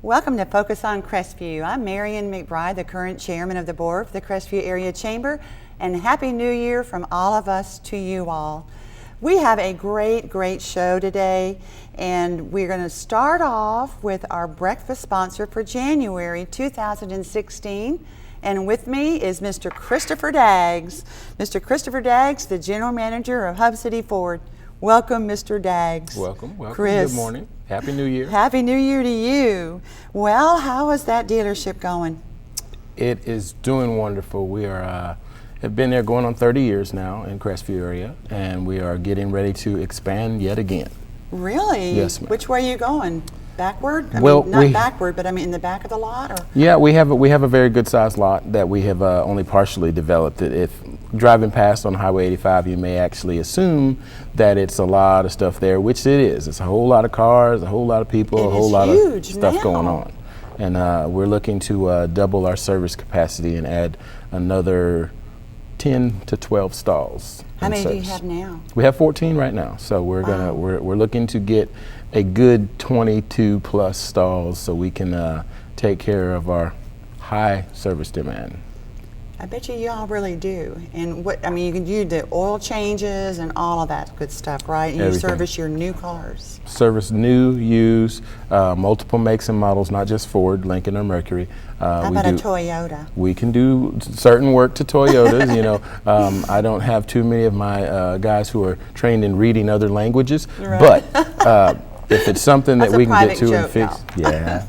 Welcome to Focus on Crestview. I'm Marion McBride, the current chairman of the board for the Crestview Area Chamber, and Happy New Year from all of us to you all. We have a great show today, and we're going to start off with our breakfast sponsor for January 2016. And with me is Mr. Christopher Daggs. Mr. Christopher Daggs, the general manager of Hub City Ford. Welcome, Mr. Daggs. Welcome. Chris. Good morning. Happy New Year. Happy New Year to you. Well, how is that dealership going? It is doing wonderful. We are have been there going on 30 years now in Crestview area, and we are getting ready to expand yet again. Really? Yes, ma'am. Which way are you going? Backward? Well, not backward, but I mean in the back of the lot? Or? Yeah, we have a very good sized lot that we have only partially developed. If driving past on Highway 85, you may actually assume that it's a lot of stuff there, which it is. It's a whole lot of cars, a whole lot of people, a whole lot of stuff going on. And we're looking to double our service capacity and add another 10 to 12 stalls. How many do you have now? We have 14 right now. So we're looking to get a good 22 plus stalls so we can take care of our high service demand. I bet y'all really do. And you can do the oil changes and all of that good stuff, right? And Everything. You service your new cars. Service new, used, multiple makes and models, not just Ford, Lincoln, or Mercury. How about a Toyota? We can do certain work to Toyotas. I don't have too many of my guys who are trained in reading other languages, right. But if it's something that we can get to and fix, yeah.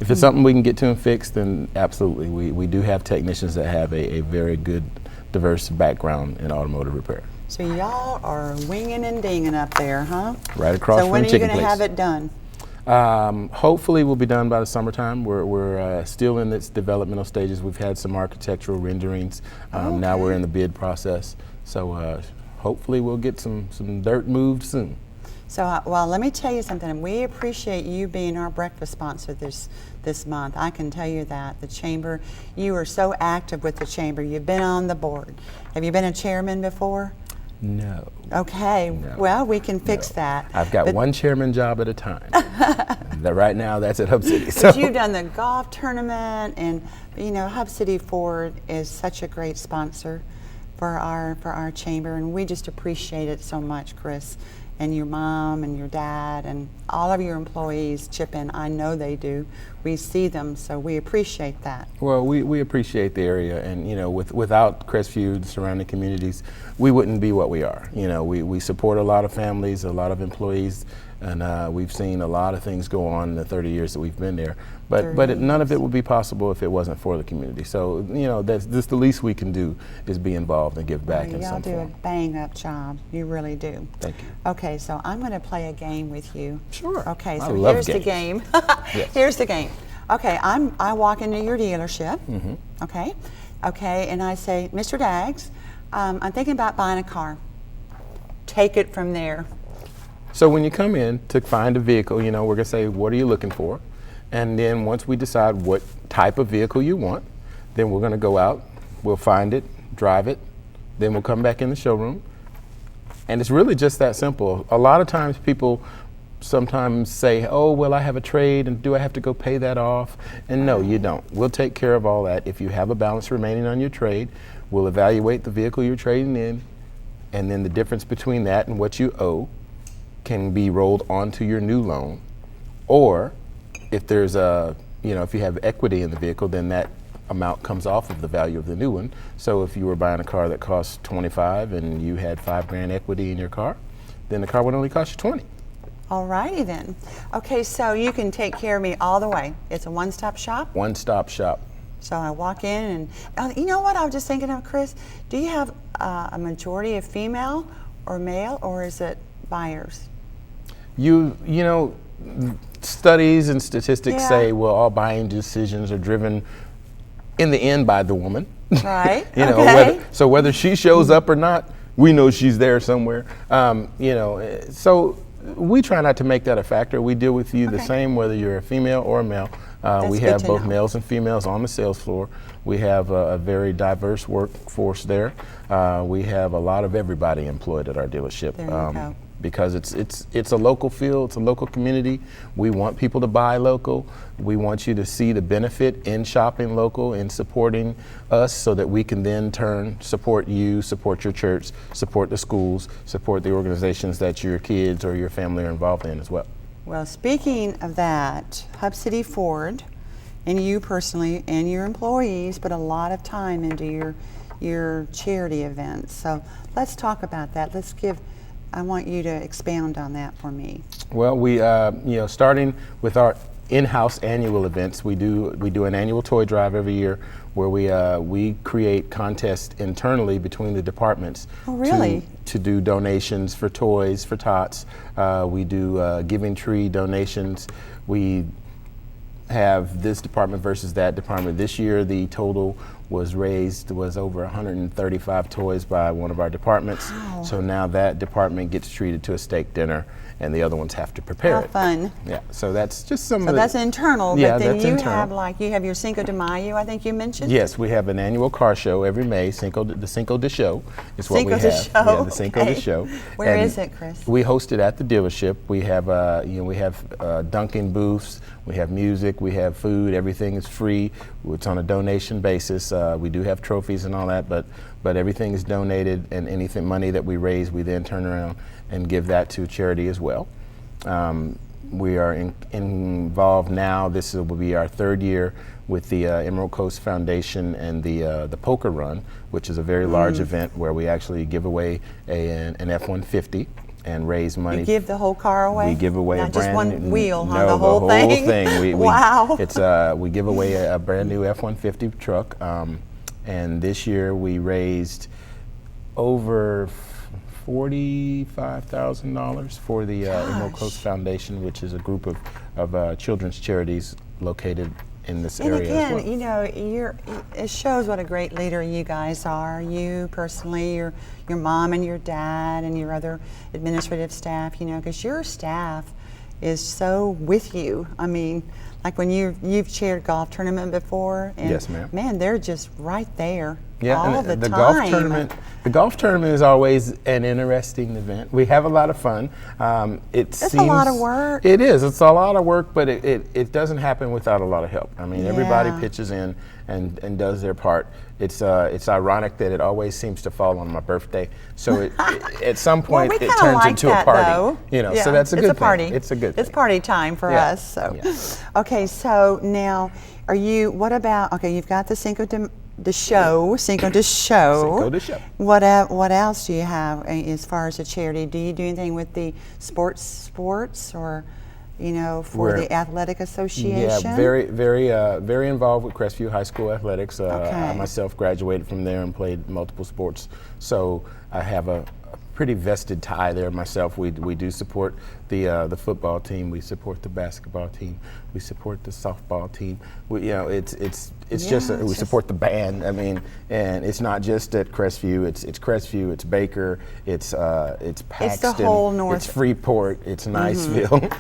If it's something we can get to and fix, then absolutely. We do have technicians that have a very good, diverse background in automotive repair. So y'all are winging and dinging up there, huh? Right across from the chicken place. So when are you going to have it done? Hopefully we'll be done by the summertime. We're still in its developmental stages. We've had some architectural renderings. Now we're in the bid process. So hopefully we'll get some dirt moved soon. So, well, let me tell you something. We appreciate you being our breakfast sponsor this month. I can tell you that. The Chamber, you are so active with the Chamber. You've been on the board. Have you been a chairman before? No. Okay. No. Well, we can fix that. I've got one chairman job at a time. Right now, that's at Hub City. But you've done the golf tournament, and Hub City Ford is such a great sponsor for our chamber, and we just appreciate it so much, Chris. And your mom and your dad and all of your employees chip in. I know they do. We see them, so we appreciate that. Well, we appreciate the area, and without Crestview, the surrounding communities, we wouldn't be what we are. We support a lot of families, a lot of employees, and we've seen a lot of things go on in the 30 years that we've been there. But none of it would be possible if it wasn't for the community. So that's the least we can do is be involved and give back in some form. Y'all do a bang-up job. You really do. Thank you. Okay, so I'm going to play a game with you. Sure. Okay, I so love here's the games. game. Yes. Here's the game. Okay, I walk into your dealership. Mm-hmm. Okay, and I say, Mr. Daggs, I'm thinking about buying a car. Take it from there. So when you come in to find a vehicle, we're going to say, what are you looking for? And then once we decide what type of vehicle you want, then we're going to go out, we'll find it, drive it, then we'll come back in the showroom. And it's really just that simple. A lot of times people sometimes say, oh, well, I have a trade, and do I have to go pay that off? And no, you don't. We'll take care of all that. If you have a balance remaining on your trade, we'll evaluate the vehicle you're trading in, and then the difference between that and what you owe can be rolled onto your new loan. Or if there's if you have equity in the vehicle, then that amount comes off of the value of the new one. So if you were buying a car that costs $25 and you had $5,000 equity in your car, then the car would only cost you $20. All righty then. Okay, so you can take care of me all the way. It's a one-stop shop? One-stop shop. So I walk in and, you know what I was just thinking of, Chris? Do you have a majority of female or male, or is it buyers? Studies and statistics say, well, all buying decisions are driven in the end by the woman. Right. Okay. Whether she shows up or not, we know she's there somewhere. So we try not to make that a factor. We deal with you the same whether you're a female or a male. We have both males and females on the sales floor. We have a very diverse workforce there. We have a lot of everybody employed at our dealership. There you go. because it's a local feel, it's a local community. We want people to buy local. We want you to see the benefit in shopping local and supporting us, so that we can then support you, support your church, support the schools, support the organizations that your kids or your family are involved in as well. Well, speaking of that, Hub City Ford, and you personally and your employees put a lot of time into your charity events. So let's talk about that. I want you to expound on that for me. Well, we, starting with our in-house annual events, we do an annual toy drive every year where we create contests internally between the departments. Oh, really? To do donations for toys, for tots. We do giving tree donations. We have this department versus that department. This year, the total was over 135 toys by one of our departments. Wow. So now that department gets treated to a steak dinner, and the other ones have to prepare How it. fun. Yeah, so that's just some So of that's internal, Yeah, but then that's you internal. have your Cinco de Mayo, I think you mentioned? Yes, we have an annual car show every May. The Cinco de Show is what Cinco we de have. Show, Yeah, the Cinco de okay. Show. Where And is it, Chris? We host it at the dealership. We have dunking booths. We have music. We have food. Everything is free. It's on a donation basis. We do have trophies and all that, but everything is donated, and anything money that we raise, we then turn around and give that to charity as well. We are involved now. This will be our third year with the Emerald Coast Foundation and the Poker Run, which is a very large event where we actually give away an F-150 and raise money. You give the whole car away? We give away Not a brand just one wheel, huh? No, The whole thing? thing. Wow. We give away a brand new F-150 truck, and this year we raised over $45,000 for the Emerald Coast Foundation, which is a group of children's charities located in this area again, as well. It shows what a great leader you guys are. You personally, your mom and your dad and your other administrative staff, because your staff is so with you. I mean, like when you've chaired golf tournament before, and Yes, ma'am. Man, they're just right there Yeah, all and the the time. golf tournament is always an interesting event. We have a lot of fun. It's a lot of work. It is. It's a lot of work, but it doesn't happen without a lot of help. I mean, everybody Yeah. pitches in and does their part. It's ironic that it always seems to fall on my birthday. So at some point we it kinda turns like into that, a party. though. Yeah, So that's a good it's a thing. party. It's a good thing. It's party time for Yeah. us. So, Yeah. Okay. So now, what about? Okay, you've got the Cinco de Show. Cinco de Show. What else do you have as far as a charity? Do you do anything with the sports, or for the athletic association? Yeah, very involved with Crestview High School athletics. Okay. I myself graduated from there and played multiple sports, so I have a pretty vested tie there myself. We do support the football team. We support the basketball team. We support the softball team. We support the band. I mean, and it's not just at Crestview. It's Crestview. It's Baker. It's Paxton. It's the whole North. It's Freeport. It's Niceville.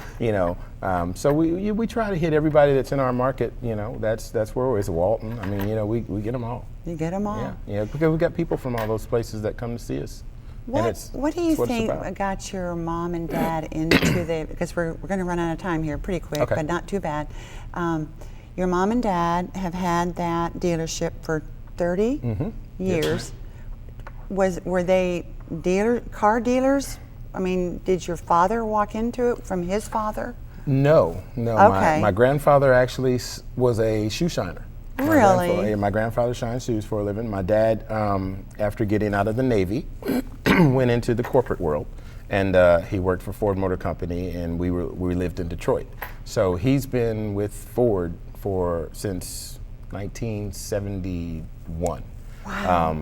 So we try to hit everybody that's in our market. That's where it's Walton. I mean, we get them all. You get them all. Yeah, because we got people from all those places that come to see us. What do you think got your mom and dad into because we're going to run out of time here pretty quick, Okay. but not too bad. Your mom and dad have had that dealership for 30 years. Yes. Were they car dealers? I mean, did your father walk into it from his father? No. Okay. My grandfather actually was a shoe shiner. Really? My grandfather shined shoes for a living. My dad, after getting out of the Navy, went into the corporate world, and he worked for Ford Motor Company, and we lived in Detroit. So he's been with Ford since 1971. Wow.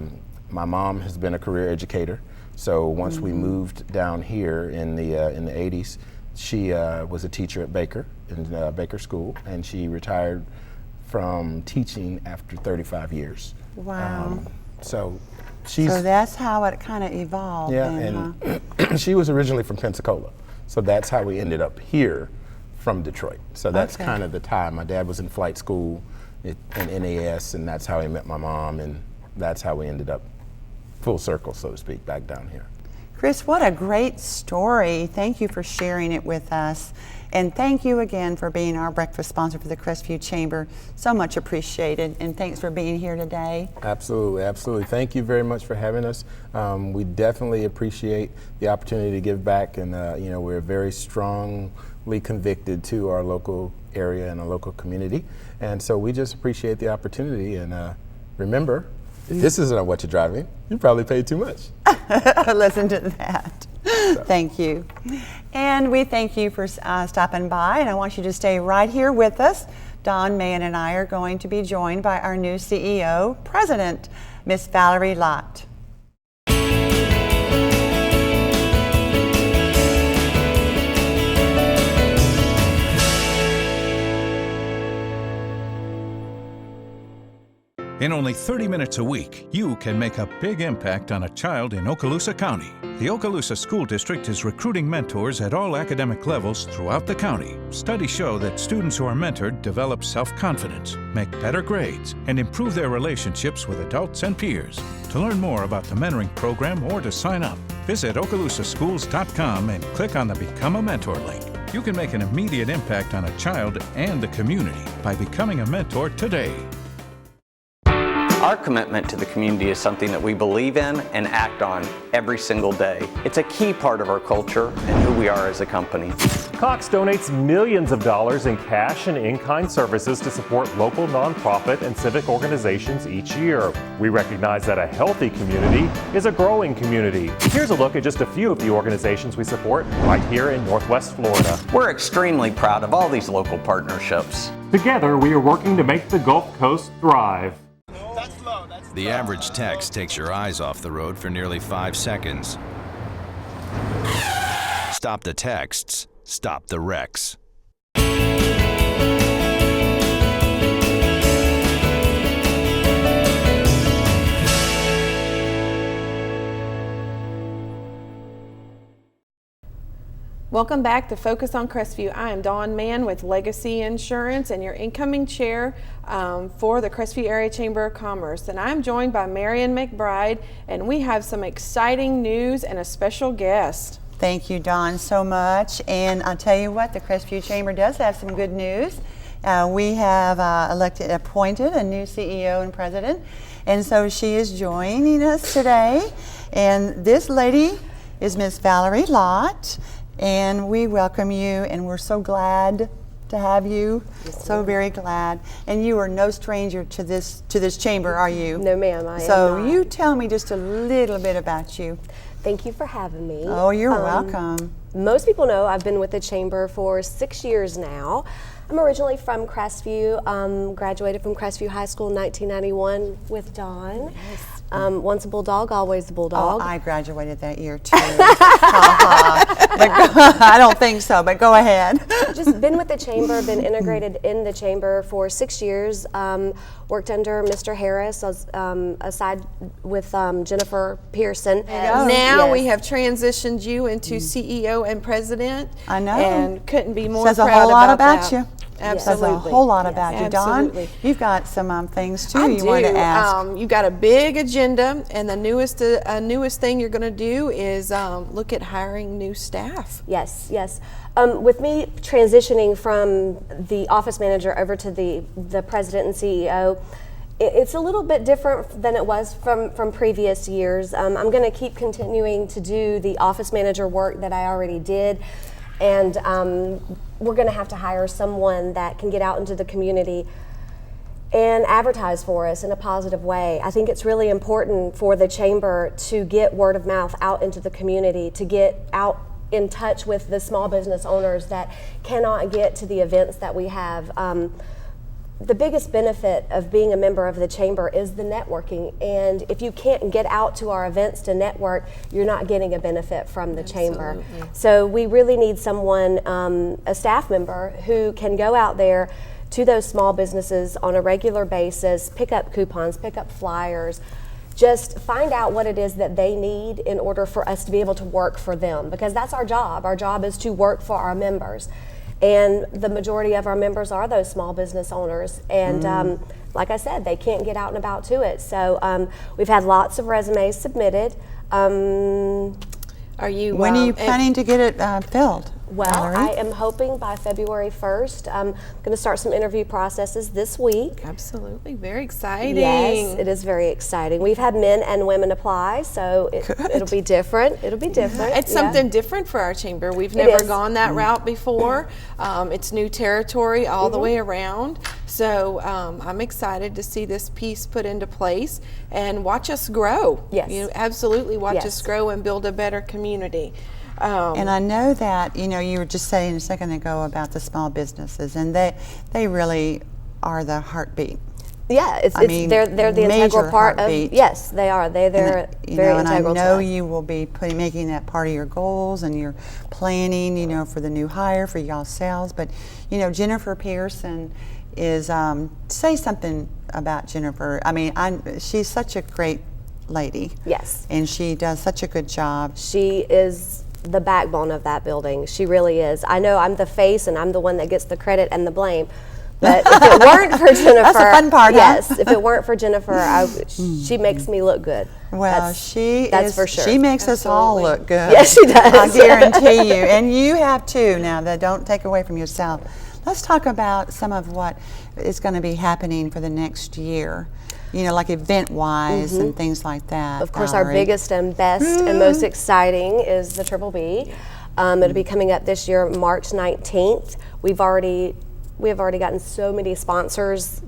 My mom has been a career educator. So once we moved down here in the 80s, she was a teacher at Baker in Baker School, and she retired from teaching after 35 years. Wow. So So that's how it kind of evolved. Yeah, then, and she was originally from Pensacola, so that's how we ended up here from Detroit. So that's Okay. kind of the tie. My dad was in flight school in NAS, and that's how he met my mom, and that's how we ended up full circle, so to speak, back down here. Chris, what a great story. Thank you for sharing it with us. And thank you again for being our breakfast sponsor for the Crestview Chamber. So much appreciated, and thanks for being here today. Absolutely, absolutely. Thank you very much for having us. We definitely appreciate the opportunity to give back, and we're very strongly convicted to our local area and our local community. And so we just appreciate the opportunity, and remember, if this isn't what you're driving, you probably paid too much. Listen to that. So. Thank you. And we thank you for stopping by, and I want you to stay right here with us. Don Mann and I are going to be joined by our new CEO, President, Miss Valerie Lott. In only 30 minutes a week, you can make a big impact on a child in Okaloosa County. The Okaloosa School District is recruiting mentors at all academic levels throughout the county. Studies show that students who are mentored develop self-confidence, make better grades, and improve their relationships with adults and peers. To learn more about the mentoring program or to sign up, visit okaloosaschools.com and click on the Become a Mentor link. You can make an immediate impact on a child and the community by becoming a mentor today. Our commitment to the community is something that we believe in and act on every single day. It's a key part of our culture and who we are as a company. Cox donates millions of dollars in cash and in-kind services to support local nonprofit and civic organizations each year. We recognize that a healthy community is a growing community. Here's a look at just a few of the organizations we support right here in Northwest Florida. We're extremely proud of all these local partnerships. Together, we are working to make the Gulf Coast thrive. The average text takes your eyes off the road for nearly 5 seconds. Stop the texts, stop the wrecks. Welcome back to Focus on Crestview. I am Dawn Mann with Legacy Insurance and your incoming chair for the Crestview Area Chamber of Commerce. And I'm joined by Marion McBride, and we have some exciting news and a special guest. Thank you, Dawn, so much. And I'll tell you what, the Crestview Chamber does have some good news. We have appointed a new CEO and president, and so she is joining us today. And this lady is Miss Valerie Lott. And we welcome you, and we're so glad to have you. Yes, so very glad. And you are no stranger to this chamber, are you? No, ma'am, I am So not. you tell me just a little bit about you. Thank you for having me. Oh, you're welcome. Most people know I've been with the chamber for 6 years now. I'm originally from Crestview, graduated from Crestview High School in 1991 with Dawn. Yes. Once a bulldog, always a bulldog. Oh, I graduated that year too. I don't think so, but go ahead. Just been with the chamber, been integrated in the chamber for 6 years. Worked under Mr. Harris, aside with Jennifer Pearson. Now we have transitioned you into CEO and president. I know. And couldn't be more Says a proud whole lot about that. you. Absolutely. Says a whole lot about you, Dawn. Absolutely. You've got some things too I you want to ask. You got a big agenda, and the newest thing you're going to do is look at hiring new staff. Yes, yes. With me transitioning from the office manager over to the president and CEO, it's a little bit different than it was from previous years. I'm going to keep continuing to do the office manager work that I already did, and we're going to have to hire someone that can get out into the community and advertise for us in a positive way. I think it's really important for the chamber to get word of mouth out into the community, to get out in touch with the small business owners that cannot get to the events that we have. The biggest benefit of being a member of the chamber is the networking, and if you can't get out to our events to network, you're not getting a benefit from the chamber. So we really need someone, a staff member, who can go out there to those small businesses on a regular basis, pick up coupons, pick up flyers, just find out what it is that they need in order for us to be able to work for them, because that's our job. Our job is to work for our members. And the majority of our members are those small business owners. And like I said, they can't get out and about to it. So we've had lots of resumes submitted. When are you planning to get it filled? Well, Valerie? I am hoping by February 1st. I'm going to start some interview processes this week. Absolutely, very exciting. Yes, it is very exciting. We've had men and women apply, so it'll be different. It'll be different. It's something different for our chamber. We've never gone that route before. It's new territory all the way around. So I'm excited to see this piece put into place and watch us grow. Yes. Absolutely watch us grow and build a better community. And I know that, you were just saying a second ago about the small businesses, and they really are the heartbeat. Yeah, they're the integral part heartbeat. of. Yes, they are. They're very integral. And I know to us. you will be making that part of your goals and your planning, for the new hire for y'all sales. But Jennifer Pearson is. Say something about Jennifer. I mean, she's such a great lady. Yes. And she does such a good job. She is the backbone of that building. She really is. I know I'm the face and I'm the one that gets the credit and the blame. But if it weren't for Jennifer, that's the fun part. Yes, huh? if it weren't for Jennifer, she makes me look good. Well, that's for sure. She makes us all look good. Yes, she does. I guarantee you, and you have too. Now, that don't take away from yourself. Let's talk about some of what is going to be happening for the next year. Like event-wise and things like that. Of course, Valerie. our biggest and best and most exciting is the Triple B. It'll be coming up this year, March 19th. We have already gotten so many sponsors.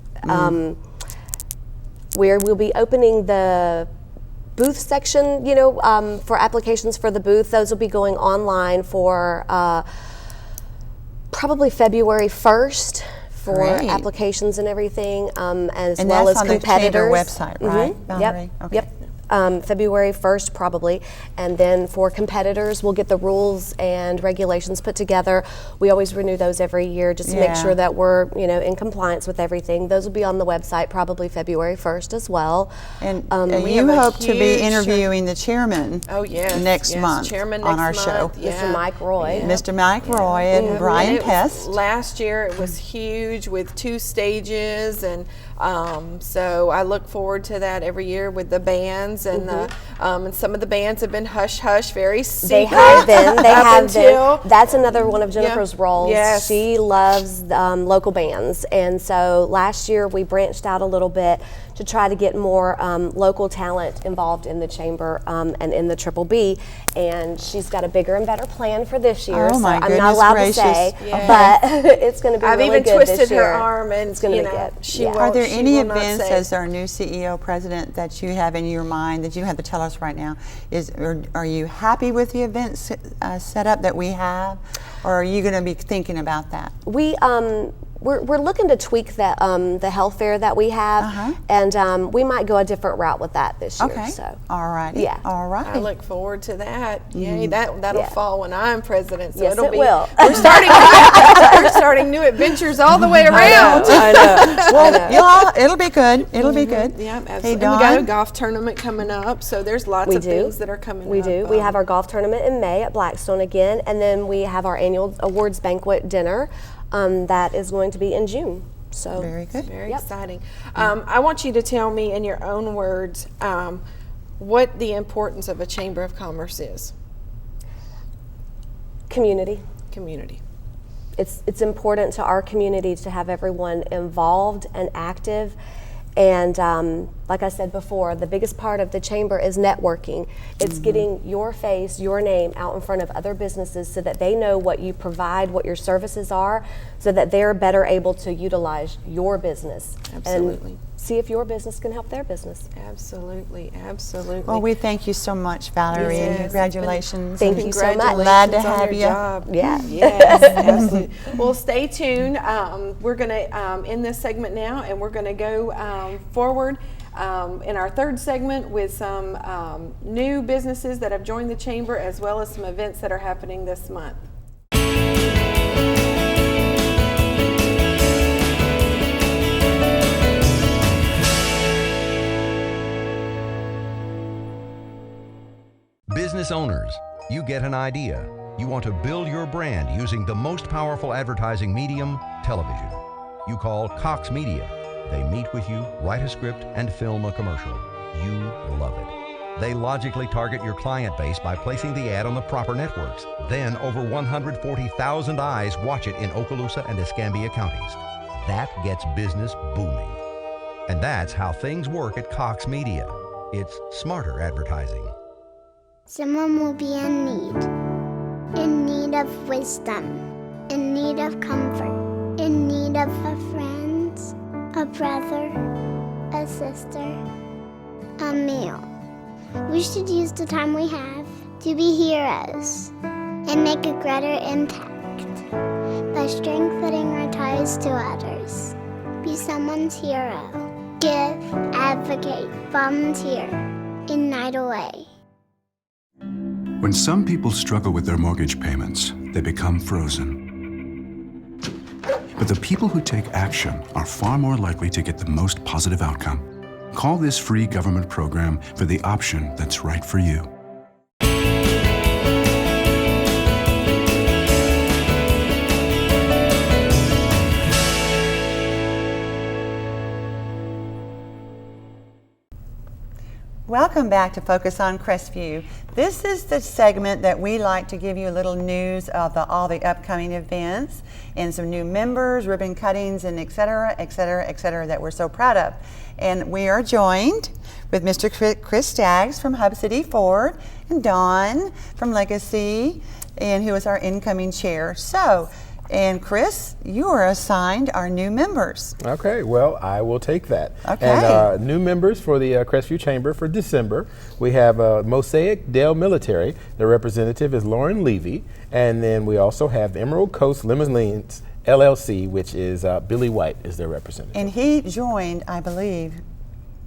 Where we'll be opening the booth section, for applications for the booth. Those will be going online for probably February 1st. For Great. applications and everything, as and well as that's on competitors. The chamber website, right, Valerie? Yep. Okay. Yep. February 1st probably, and then for competitors we'll get the rules and regulations put together. We always renew those every year just to make sure that we're in compliance with everything. Those will be on the website probably February 1st as well. And you hope to be interviewing the chairman next month chairman on next our month, show. Mr. Mike Roy. Mr. Mike Roy and Brian Pest. Last year it was huge with 2 stages, and so I look forward to that every year with the bands and and some of the bands have been hush hush, very secret. They have been. They have been. That's another one of Jennifer's roles. Yes. She loves local bands, and so last year we branched out a little bit to try to get more local talent involved in the chamber and in the Triple B. And she's got a bigger and better plan for this year. Oh, my so I'm not allowed to say, but it's going to be I've really even good this twisted year. her arm, and it's going to be good. Are there any events as our new CEO president that you have in your mind that you have to tell us right now? Are you happy with the events set up that we have, or are you going to be thinking about that? We're looking to tweak the health fair that we have, and we might go a different route with that this year. Okay. So. All right. Yeah. All right. I look forward to that. Yay, that'll fall when I'm president. So yes, it'll it be. will. We're starting new adventures all the way around. I know. Well, it'll be good. It'll be good. Yeah, absolutely. Hey, And we got a Dawn? golf tournament coming up, so there's lots of things that are coming up. We do. We have our golf tournament in May at Blackstone again, and then we have our annual awards banquet dinner that is going to be in June. So Very good. Very exciting. I want you to tell me in your own words what the importance of a Chamber of Commerce is. Community. Community. It's important to our community to have everyone involved and active. And like I said before, the biggest part of the chamber is networking. It's getting your face, your name out in front of other businesses so that they know what you provide, what your services are, so that they're better able to utilize your business. Absolutely. And see if your business can help their business. Absolutely, absolutely. Well, we thank you so much, Valerie, and been- congratulations. Thank you so much. Glad to Congratulations on have your you. job. Yeah. Yes, absolutely. Well, stay tuned. We're going to end this segment now, and we're going to go forward in our third segment with some new businesses that have joined the chamber, as well as some events that are happening this month. Business owners, you get an idea. You want to build your brand using the most powerful advertising medium, television. You call Cox Media. They meet with you, write a script, and film a commercial. You love it. They logically target your client base by placing the ad on the proper networks. Then over 140,000 eyes watch it in Okaloosa and Escambia counties. That gets business booming. And that's how things work at Cox Media. It's smarter advertising. Someone will be in need of wisdom, in need of comfort, in need of a friend, a brother, a sister, a meal. We should use the time we have to be heroes and make a greater impact by strengthening our ties to others. Be someone's hero. Give, advocate, volunteer, ignite away. When some people struggle with their mortgage payments, they become frozen. But the people who take action are far more likely to get the most positive outcome. Call this free government program for the option that's right for you. Welcome back to Focus on Crestview. This is the segment that we like to give you a little news of all the upcoming events and some new members, ribbon cuttings, and et cetera, et cetera, et cetera, that we're so proud of. And we are joined with Mr. Chris Staggs from Hub City Ford and Dawn from Legacy, and who is our incoming chair. And Chris, you are assigned our new members. Okay, well, I will take that. Okay. And new members for the Crestview Chamber for December, we have Mosaic Dale Military. The representative is Lauren Levy. And then we also have Emerald Coast Limousines LLC, which is Billy White is their representative. And he joined, I believe,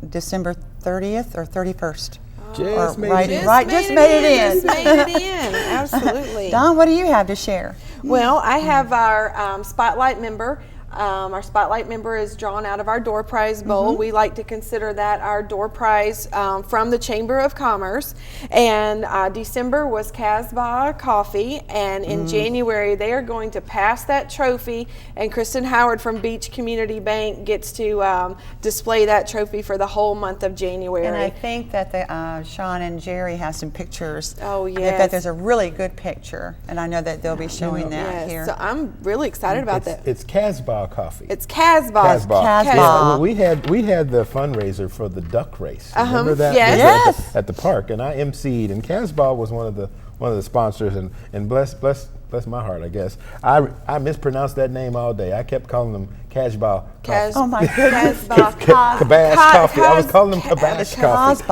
December 30th or 31st. Just made it in. Just made it in. Absolutely. Don, what do you have to share? Well, I have our Spotlight member. Our Spotlight member is drawn out of our door prize bowl. We like to consider that our door prize from the Chamber of Commerce. And December was Casbah Coffee, and in January they are going to pass that trophy, and Kristen Howard from Beach Community Bank gets to display that trophy for the whole month of January. And I think that Sean and Jerry have some pictures. Oh, In yes. fact, there's a really good picture, and I know that they'll be showing that here. So I'm really excited about that. It's Casbah Coffee. It's Casbah. Casbah. Yeah, well, we had the fundraiser for the duck race. Remember that? Yes. At the park, and I emceed, and Casbah was one of the sponsors, and bless my heart, I guess. I mispronounced that name all day. I kept calling them Casbah. Oh my goodness. Kabash Coffee. I was calling them Kabash Coffee.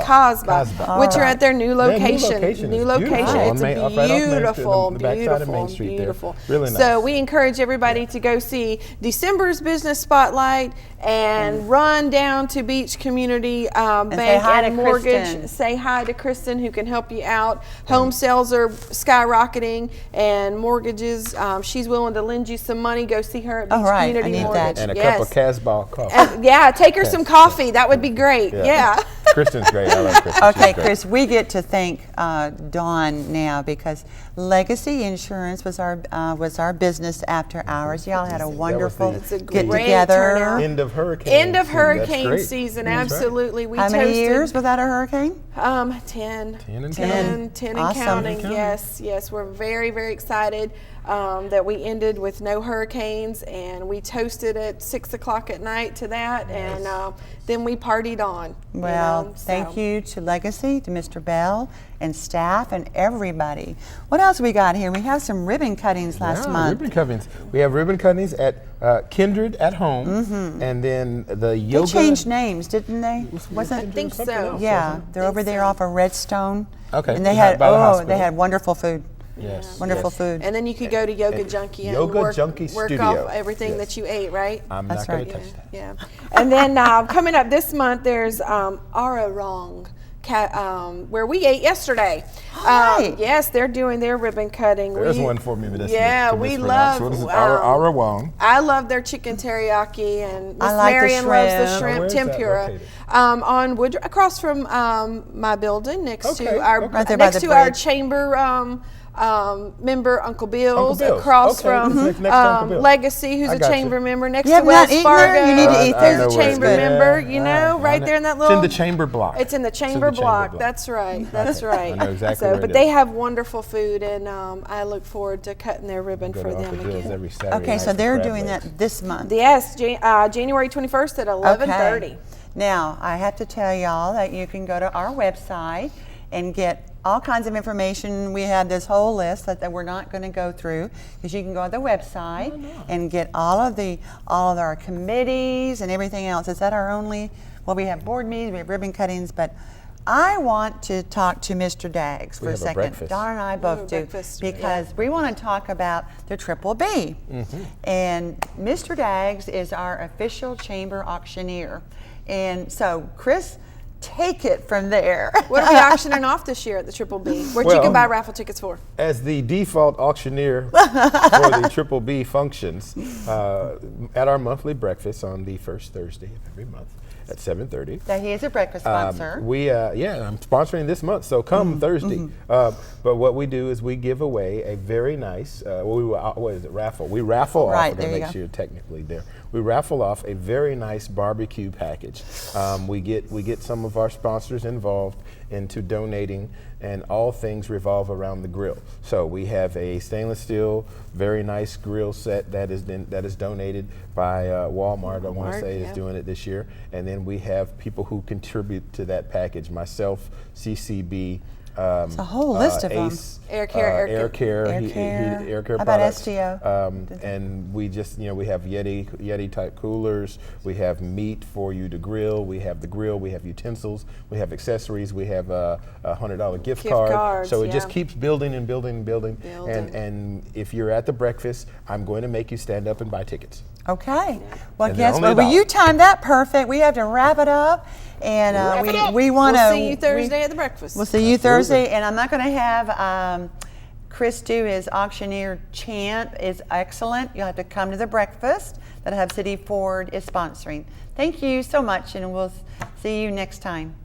Casbah. Which are at their new location. New location. It's beautiful, on the backside of Main Street beautiful. There. Really nice. So we encourage everybody to go see December's Business Spotlight and run down to Beach Community Bank and Mortgage. Kristen. Say hi to Kristen, who can help you out. Home sales are skyrocketing, and mortgages. She's willing to lend you some money. Go see her at Beach Community I need Mortgage. that. And a cup of Casbah coffee. And, take her some coffee. That would be great. Yeah. Kristen's great. I love Kristen. Okay, She's great. Chris, we get to thank Dawn now because Legacy Insurance was our business after hours. Y'all had a wonderful get together. turnout. End of hurricane season. That's Absolutely. right. We How many years without a hurricane? 10. 10 and 10 Awesome. and counting. Yes. We're very, very excited that we ended with no hurricanes, and we toasted at 6 o'clock at night to that, and then we partied on. Well, thank you to Legacy, to Mr. Bell and staff and everybody. What else we got here? We have some ribbon cuttings last month. Ribbon cuttings. We have ribbon cuttings at Kindred at Home, and then the yoga. They changed names, didn't they? I think so. Yeah, they're over there off of Redstone. Okay. And they By had the hospital. they had wonderful food. Yes. Wonderful food. And then you could go to Yoga Junkie and Yoga work Junkie off Studio. everything that you ate, right? I'm That's not going right. to touch that. Yeah. And then coming up this month, there's Ararong, where we ate yesterday. Right. Yes, they're doing their ribbon cutting. There's one for me. But we love. What is it? Ara Wong. I love their chicken teriyaki, and Miss I like the Marion loves the shrimp. shrimp Where is that tempura. located? On Woodruff, across from my building, next Okay, to our okay. Right there by next the to our bridge. chamber member Uncle Bill's, Bill's. across Okay, from next to Uncle Bill's. Legacy, who's I a got chamber you. member, next You to have not Wells eaten Fargo. there? You need to eat There's there. a chamber member, you know, right there in that little. It's in the chamber block. It's in the chamber block. That's right. That's right. I know exactly So, where it but is. they have wonderful food, and I look forward to cutting their ribbon Go for to them Uncle Bill's again. every Saturday Okay, night so for they're crab doing legs. that this month. Yes, January 21st at 11:30. Okay. Now, I have to tell y'all that you can go to our website and get all kinds of information. We have this whole list that we're not going to go through, because you can go on the website and get all of our committees and everything else. Is that our only? Well, we have board meetings, we have ribbon cuttings, but I want to talk to Mr. Daggs for a have a second. breakfast. Don and I both do, because we want to talk about the Triple B. And Mr. Daggs is our official chamber auctioneer. And so, Chris, take it from there. What are we auctioning off this year at the Triple B? Where'd you Well, can buy raffle tickets for? As the default auctioneer for the Triple B functions, at our monthly breakfast on the first Thursday of every month at 7:30. That he is a breakfast sponsor. I'm sponsoring this month, so come Thursday. But what we do is we give away a very nice, what is it, raffle? We raffle off, I'm going to make sure technically there. We raffle off a very nice barbecue package. We get some of our sponsors involved into donating, and all things revolve around the grill. So we have a stainless steel, very nice grill set that is donated by Walmart. I want to say is doing it this year, and then we have people who contribute to that package. Myself, CCB. It's a whole list of Ace, them. Air Care Air Care. Air Care How about products. STO? And we just, we have Yeti type coolers. We have meat for you to grill. We have the grill. We have utensils. We have accessories. We have a $100 gift card. Cards, so it just keeps building and building and building. Building. And if you're at the breakfast, I'm going to make you stand up and buy tickets. Okay. Well, And guess they're only what? Well, $1. you timed that perfect. We have to wrap it up. And we want to. We'll see you Thursday at the breakfast. We'll see you Thursday. And I'm not going to have Chris do his auctioneer chant. Is excellent. You'll have to come to the breakfast that Hub City Ford is sponsoring. Thank you so much, and we'll see you next time.